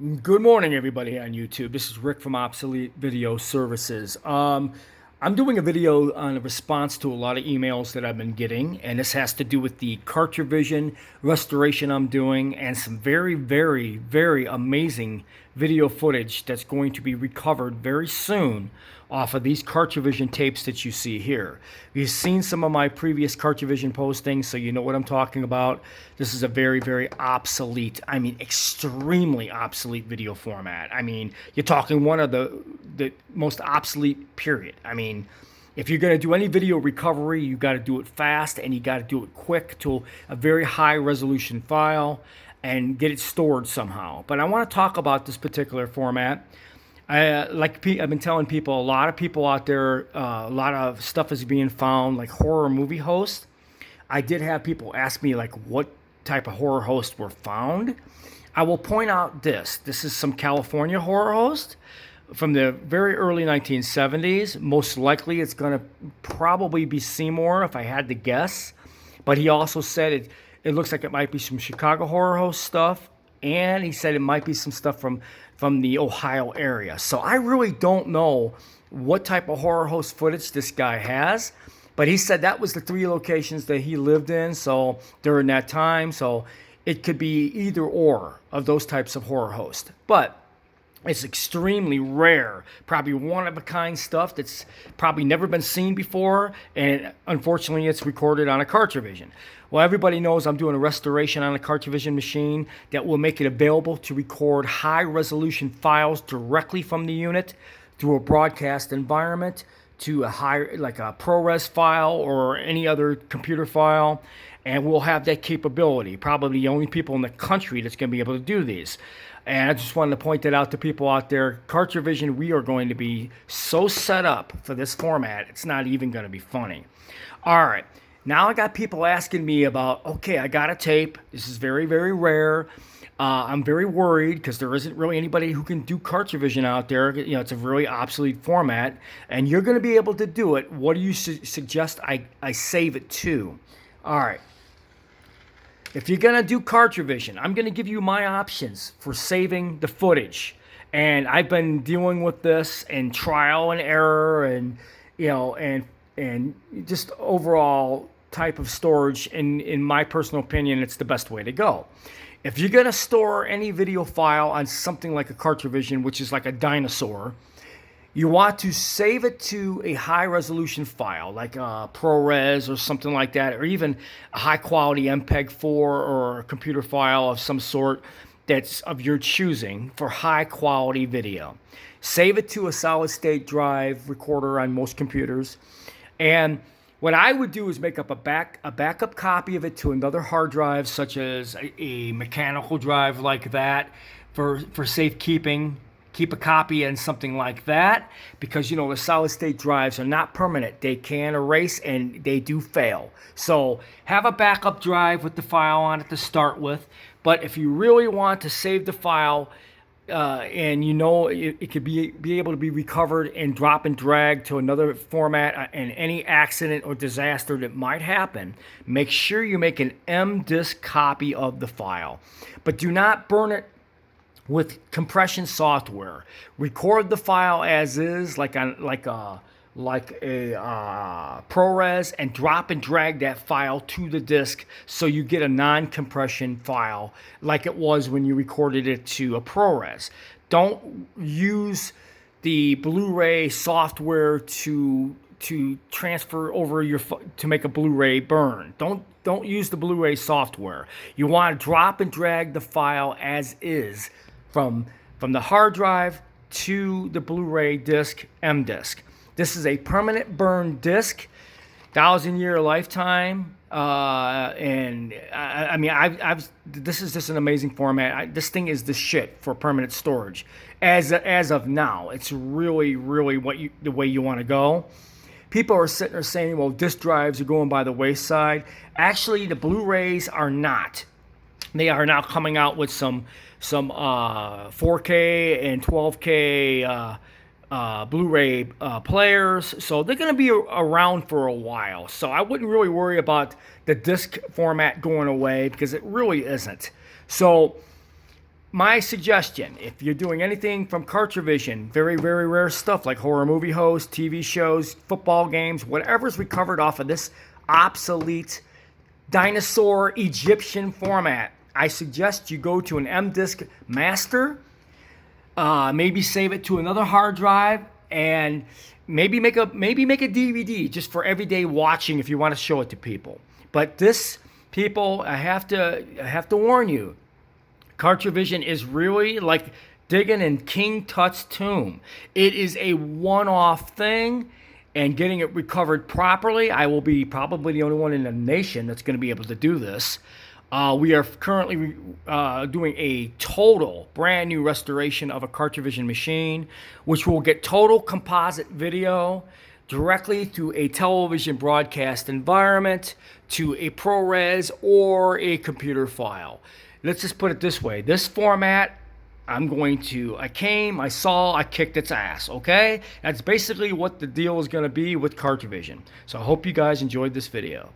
Good morning, everybody on YouTube. This is Rick from Obsolete Video Services. I'm doing a video on a response to a lot of emails that I've been getting, and this has to do with the Cartrivision restoration I'm doing and some very, very, very amazing video footage that's going to be recovered very soon off of these Cartrivision tapes that you see here. You've seen some of my previous Cartrivision postings, so you know what I'm talking about. This is a very, very obsolete, extremely obsolete video format. You're talking one of the most obsolete, period. If you're going to do any video recovery, you got to do it fast and you got to do it quick to a very high resolution file and get it stored somehow. But I want to talk about this particular format. I've been telling people, a lot of people out there, a lot of stuff is being found, like horror movie hosts. I did have people ask me, like, what type of horror hosts were found. I will point out this. This is some California horror host from the very early 1970s. Most likely it's going to probably be Seymour, if I had to guess. But he also said it looks like it might be some Chicago horror host stuff. And he said it might be some stuff from the Ohio area. So I really don't know what type of horror host footage this guy has. But he said that was the three locations that he lived in, so during that time. So it could be either or of those types of horror hosts. But it's extremely rare, probably one of a kind stuff that's probably never been seen before, and unfortunately it's recorded on a Cartrivision. Well, everybody knows I'm doing a restoration on a Cartrivision machine that will make it available to record high resolution files directly from the unit through a broadcast environment to a high, like a ProRes file or any other computer file, and we'll have that capability. Probably the only people in the country that's going to be able to do these. And I just wanted to point that out to people out there. Cartrivision, we are going to be so set up for this format, it's not even going to be funny. All right. Now I got people asking me about, okay, I got a tape. This is very, very rare. I'm very worried because there isn't really anybody who can do Cartrivision out there. You know, it's a really obsolete format, and you're going to be able to do it. What do you suggest I save it to? All right. If you're going to do Cartrivision, I'm going to give you my options for saving the footage. And I've been dealing with this and trial and error and, and just overall type of storage. And in my personal opinion, it's the best way to go. If you're going to store any video file on something like a Cartrivision, which is like a dinosaur, you want to save it to a high resolution file like a ProRes or something like that, or even a high quality MPEG-4 or a computer file of some sort that's of your choosing for high quality video. Save it to a solid state drive recorder on most computers. And what I would do is make up a backup copy of it to another hard drive, such as a mechanical drive like that for safekeeping. Keep a copy and something like that, because you know the solid state drives are not permanent. They can erase and they do fail. So have a backup drive with the file on it to start with. But if you really want to save the file, and you know it could be able to be recovered and drop and drag to another format, and any accident or disaster that might happen, make sure you make an M-disk copy of the file. But do not burn it with compression software. Record the file as is, like a ProRes, and drop and drag that file to the disk so you get a non-compression file like it was when you recorded it to a ProRes. Don't use the Blu-ray software to transfer over to make a Blu-ray burn. Don't use the Blu-ray software. You want to drop and drag the file as is from the hard drive to the Blu-ray disc, M-disc. This is a permanent burn disc, 1,000-year lifetime, this is just an amazing format. This thing is the shit for permanent storage. As of now, it's really, really the way you want to go. People are sitting there saying, well, disk drives are going by the wayside. Actually, the Blu-rays are not. They are now coming out with some 4K and 12K Blu-ray players, so they're going to be around for a while. So I wouldn't really worry about the disc format going away, because it really isn't. So my suggestion, if you're doing anything from Cartrivision, very, very rare stuff like horror movie hosts, TV shows, football games, whatever's recovered off of this obsolete dinosaur Egyptian format, I suggest you go to an M-Disc master, maybe save it to another hard drive, and maybe make a DVD just for everyday watching if you want to show it to people. But this, people, I have to warn you, Cartrivision is really like digging in King Tut's tomb. It is a one-off thing, and getting it recovered properly, I will be probably the only one in the nation that's going to be able to do this. We are currently doing a total brand new restoration of a Cartrivision machine, which will get total composite video directly through a television broadcast environment to a ProRes or a computer file. Let's just put it this way. This format, I came, I saw, I kicked its ass, okay? That's basically what the deal is going to be with Cartrivision. So I hope you guys enjoyed this video.